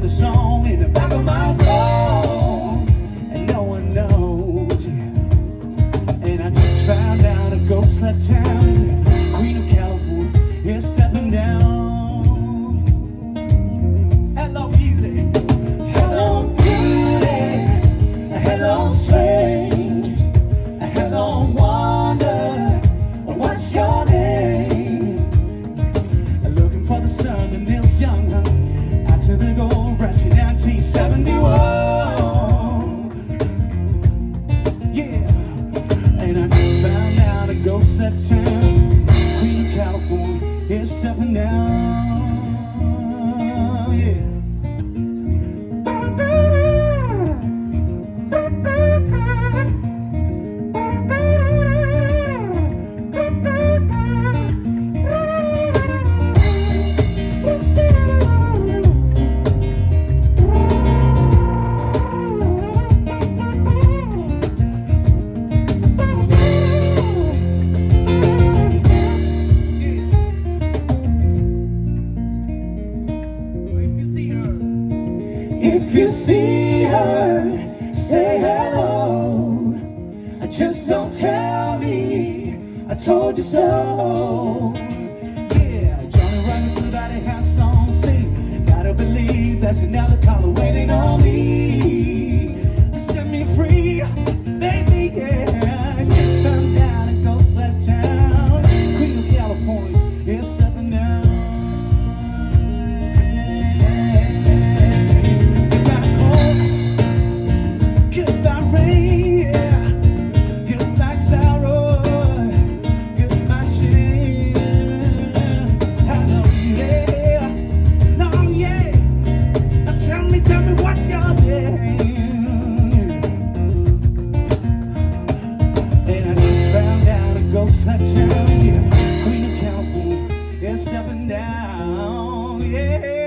the song in the back of my soul, and no one knows. And I just found out a ghost left town. Queen of California is stepping down. Hello, beauty. Hello, beauty. Hello, strange. Hello, wonder. What's your name? Looking for the sun and Neil Young after the gold rush in 1971. Yeah, and I just found out a ghost that town. Queen of California is stepping down. Yeah. If you see her, say hello. Just don't tell me I told you so. Yeah, Johnny running through that house on the scene. Gotta believe there's another caller waiting on me. Set me free, baby, yeah. Just found out a ghost left town. Queen of California is stepping down. Queen of California is stepping down, yeah.